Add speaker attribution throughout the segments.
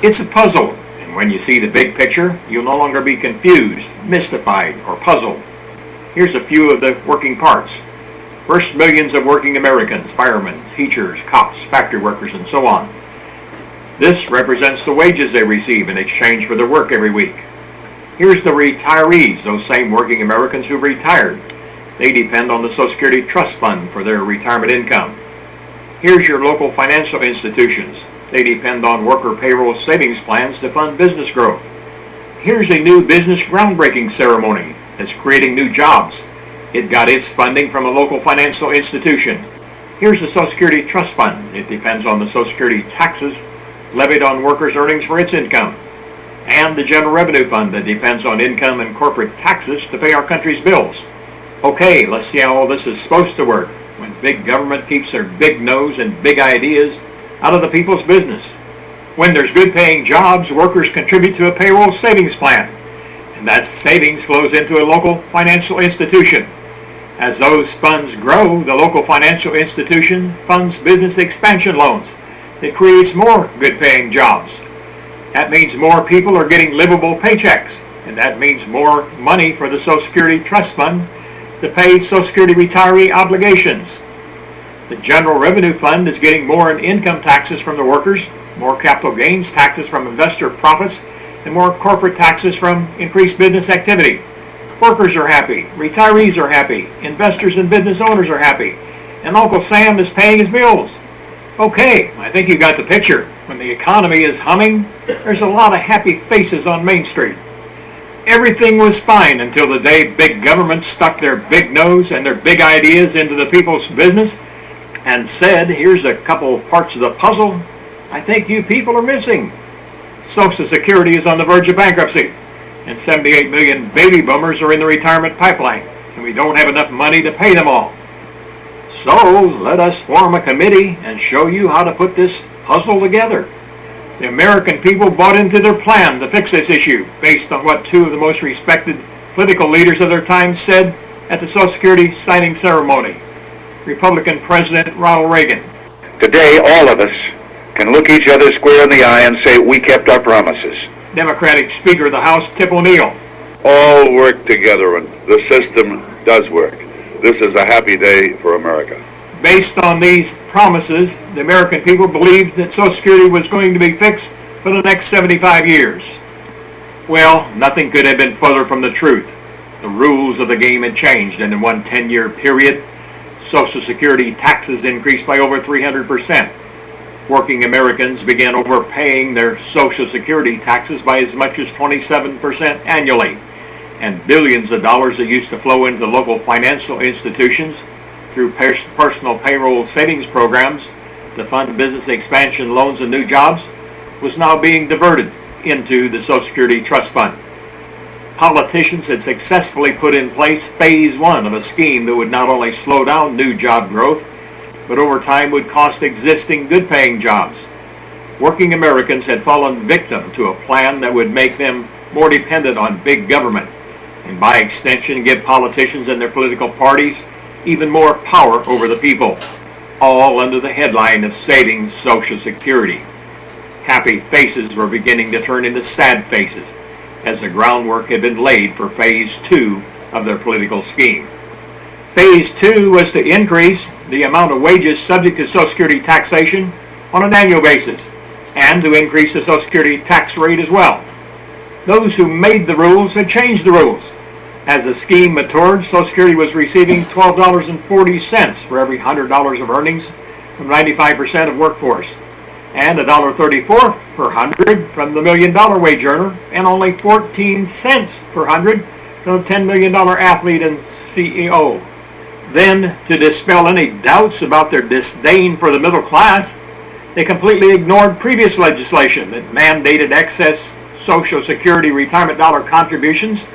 Speaker 1: It's a puzzle, and when you see the big picture, you'll no longer be confused, mystified, or puzzled. Here's a few of the working parts. First, millions of working Americans, firemen, teachers, cops, factory workers, and so on. This represents the wages they receive in exchange for their work every week. Here's the retirees, those same working Americans who retired. They depend on the Social Security Trust Fund for their retirement income. Here's your local financial institutions. They depend on worker payroll savings plans to fund business growth. Here's a new business groundbreaking ceremony that's creating new jobs. It got its funding from a local financial institution. Here's the Social Security Trust Fund. It depends on the Social Security taxes levied on workers' earnings for its income. And the General Revenue Fund that depends on income and corporate taxes to pay our country's bills. Okay, let's see how all this is supposed to work when big government keeps their big nose and big ideas out of the people's business. When there's good paying jobs, workers contribute to a payroll savings plan, and that savings flows into a local financial institution. As those funds grow, the local financial institution funds business expansion loans. It creates more good paying jobs. That means more people are getting livable paychecks, and that means more money for the Social Security Trust Fund to pay Social Security retiree obligations. The General Revenue Fund is getting more in income taxes from the workers, more capital gains taxes from investor profits, and more corporate taxes from increased business activity. Workers are happy, retirees are happy, investors and business owners are happy, and Uncle Sam is paying his bills. Okay, I think you got the picture. When the economy is humming, there's a lot of happy faces on Main Street. Everything was fine until the day big government stuck their big nose and their big ideas into the people's business and said, here's a couple parts of the puzzle I think you people are missing. Social Security is on the verge of bankruptcy, and 78 million baby boomers are in the retirement pipeline, and we don't have enough money to pay them all. So let us form a committee and show you how to put this puzzle together. The American people bought into their plan to fix this issue based on what two of the most respected political leaders of their time said at the Social Security signing ceremony. Republican President Ronald Reagan.
Speaker 2: Today, all of us can look each other square in the eye and say we kept our promises.
Speaker 1: Democratic Speaker of the House Tip O'Neill.
Speaker 2: All work together and the system does work. This is a happy day for America.
Speaker 1: Based on these promises, the American people believed that Social Security was going to be fixed for the next 75 years. Well, nothing could have been further from the truth. The rules of the game had changed, and in one 10-year period, Social Security taxes increased by over 300%. Working Americans began overpaying their Social Security taxes by as much as 27% annually, and billions of dollars that used to flow into local financial institutions through personal payroll savings programs to fund business expansion loans and new jobs was now being diverted into the Social Security Trust Fund. Politicians had successfully put in place phase one of a scheme that would not only slow down new job growth, but over time would cost existing good-paying jobs. Working Americans had fallen victim to a plan that would make them more dependent on big government, and by extension give politicians and their political parties even more power over the people, all under the headline of saving Social Security. Happy faces were beginning to turn into sad faces, as the groundwork had been laid for phase two of their political scheme. Phase two was to increase the amount of wages subject to Social Security taxation on an annual basis, and to increase the Social Security tax rate as well. Those who made the rules had changed the rules. As the scheme matured, Social Security was receiving $12.40 for every $100 of earnings from 95% of workforce, and $1.34 per hundred from the $1 million wage earner, and only 14 cents per hundred from a $10 million athlete and CEO. Then, to dispel any doubts about their disdain for the middle class, they completely ignored previous legislation that mandated excess Social Security retirement dollar contributions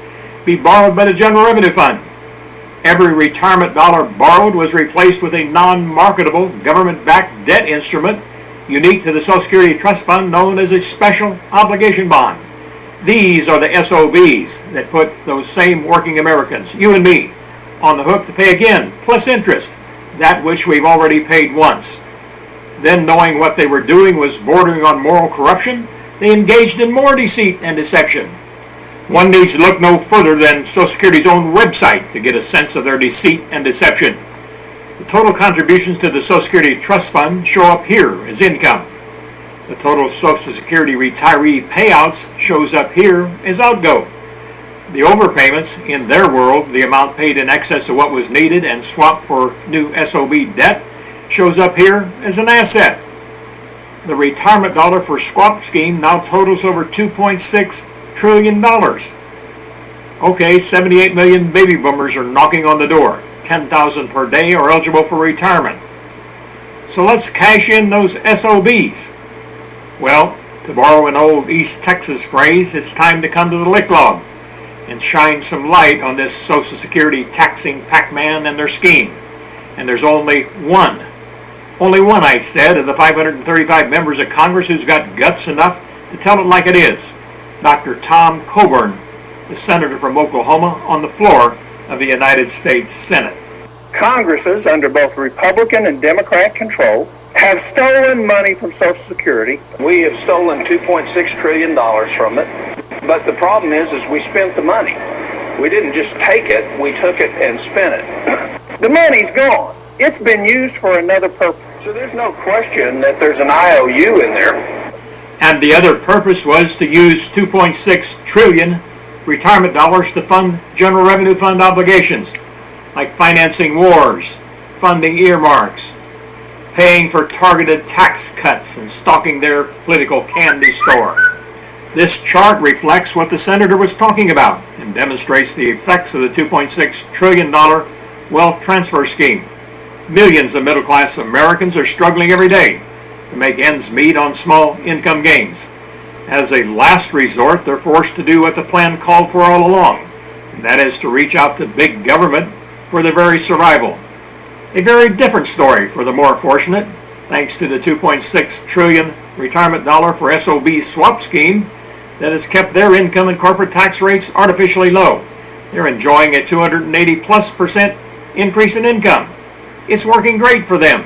Speaker 1: be borrowed by the General Revenue Fund. Every retirement dollar borrowed was replaced with a non-marketable government-backed debt instrument unique to the Social Security Trust Fund known as a special obligation bond. These are the SOBs that put those same working Americans, you and me, on the hook to pay again, plus interest, that which we've already paid once. Then, knowing what they were doing was bordering on moral corruption, they engaged in more deceit and deception. One needs to look no further than Social Security's own website to get a sense of their deceit and deception. The total contributions to the Social Security Trust Fund show up here as income. The total Social Security retiree payouts shows up here as outgo. The overpayments, in their world, the amount paid in excess of what was needed and swapped for new SOB debt, shows up here as an asset. The retirement dollar for swap scheme now totals over $2.6 trillion. Okay, 78 million baby boomers are knocking on the door. 10,000 per day are eligible for retirement. So let's cash in those SOBs. Well, to borrow an old East Texas phrase, it's time to come to the lick log and shine some light on this Social Security taxing Pac-Man and their scheme. And there's only one, I said, of the 535 members of Congress who's got guts enough to tell it like it is. Dr. Tom Coburn, the senator from Oklahoma, on the floor of the United States Senate.
Speaker 3: Congresses under both Republican and Democrat control have stolen money from Social Security. We have stolen $2.6 trillion from it. But the problem is we spent the money. We didn't just take it, we took it and spent it. The money's gone. It's been used for another purpose. So there's no question that there's an IOU in there.
Speaker 1: And the other purpose was to use $2.6 trillion retirement dollars to fund General Revenue Fund obligations, like financing wars, funding earmarks, paying for targeted tax cuts, and stocking their political candy store. This chart reflects what the senator was talking about and demonstrates the effects of the $2.6 trillion wealth transfer scheme. Millions of middle-class Americans are struggling every day to make ends meet on small income gains. As a last resort, they're forced to do what the plan called for all along, and that is to reach out to big government for their very survival. A very different story for the more fortunate, thanks to the $2.6 trillion retirement dollar for SOB swap scheme that has kept their income and corporate tax rates artificially low. They're enjoying a 280+% increase in income. It's working great for them,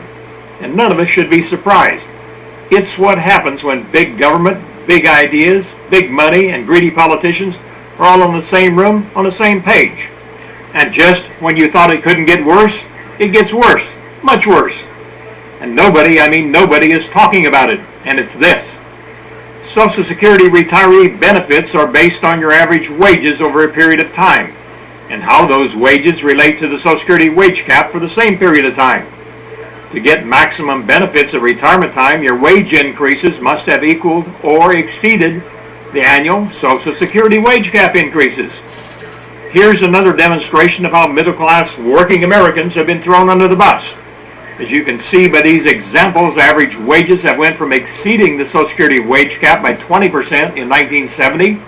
Speaker 1: and none of us should be surprised. It's what happens when big government, big ideas, big money, and greedy politicians are all in the same room on the same page. And just when you thought it couldn't get worse, it gets worse, much worse. And nobody is talking about it, and it's this. Social Security retiree benefits are based on your average wages over a period of time, and how those wages relate to the Social Security wage cap for the same period of time. To get maximum benefits at retirement time, your wage increases must have equaled or exceeded the annual Social Security wage cap increases. Here's another demonstration of how middle-class working Americans have been thrown under the bus. As you can see by these examples, average wages have went from exceeding the Social Security wage cap by 20% in 1970,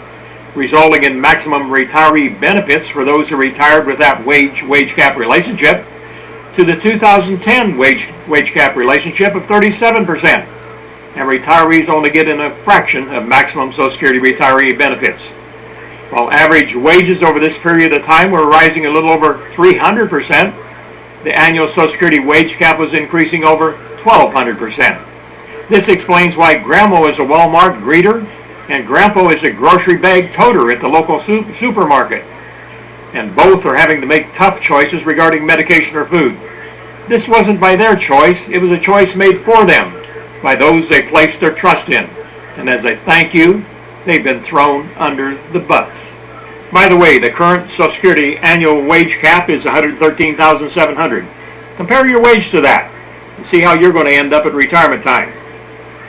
Speaker 1: resulting in maximum retiree benefits for those who retired with that wage cap relationship, to the 2010 wage cap relationship of 37%, and retirees only get in a fraction of maximum Social Security retiree benefits. While average wages over this period of time were rising a little over 300%, the annual Social Security wage cap was increasing over 1,200%. This explains why Grandma is a Walmart greeter and Grandpa is a grocery bag toter at the local supermarket. And both are having to make tough choices regarding medication or food. This wasn't by their choice, it was a choice made for them by those they placed their trust in. And as a thank you, they've been thrown under the bus. By the way, the current Social Security annual wage cap is $113,700. Compare your wage to that and see how you're going to end up at retirement time.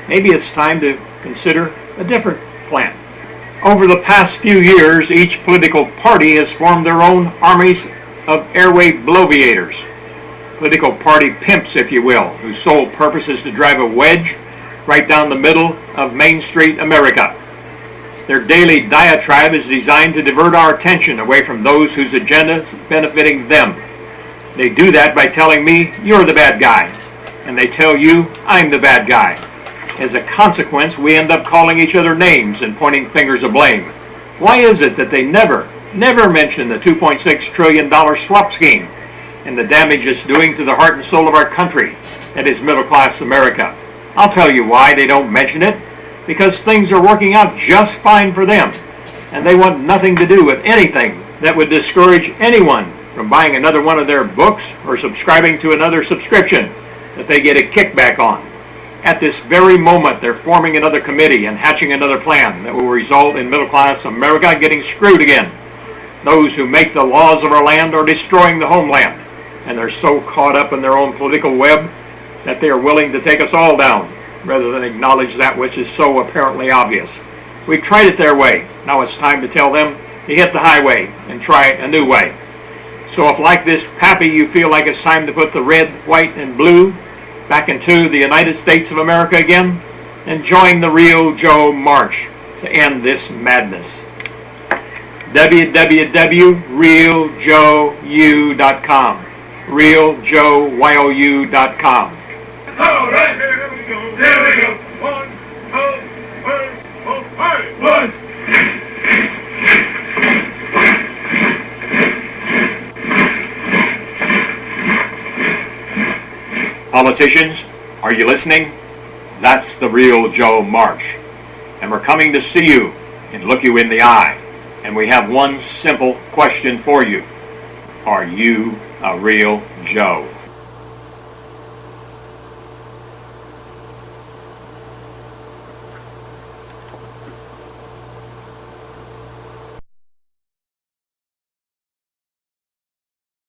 Speaker 1: Maybe it's time to consider a different plan. Over the past few years, each political party has formed their own armies of airway bloviators. Political party pimps, if you will, whose sole purpose is to drive a wedge right down the middle of Main Street America. Their daily diatribe is designed to divert our attention away from those whose agenda is benefiting them. They do that by telling me, you're the bad guy, and they tell you, I'm the bad guy. As a consequence, we end up calling each other names and pointing fingers of blame. Why is it that they never mention the $2.6 trillion swap scheme and the damage it's doing to the heart and soul of our country, that is middle-class America? I'll tell you why they don't mention it. because things are working out just fine for them, and they want nothing to do with anything that would discourage anyone from buying another one of their books or subscribing to another subscription that they get a kickback on. At this very moment, they're forming another committee and hatching another plan that will result in middle-class America getting screwed again. Those who make the laws of our land are destroying the homeland, and they're so caught up in their own political web that they are willing to take us all down rather than acknowledge that which is so apparently obvious. We've tried it their way. Now it's time to tell them to hit the highway and try a new way. So if, like this Pappy, you feel like it's time to put the red, white, and blue back into the United States of America again, then join the Real Joe March to end this madness. www.realjoeu.com. realjoeyou.com.
Speaker 4: All right, there we go. There we go. One, two, three, four, five. One.
Speaker 1: Politicians, are you listening? That's the Real Joe March. And we're coming to see you and look you in the eye. And we have one simple question for you. Are you a real Joe?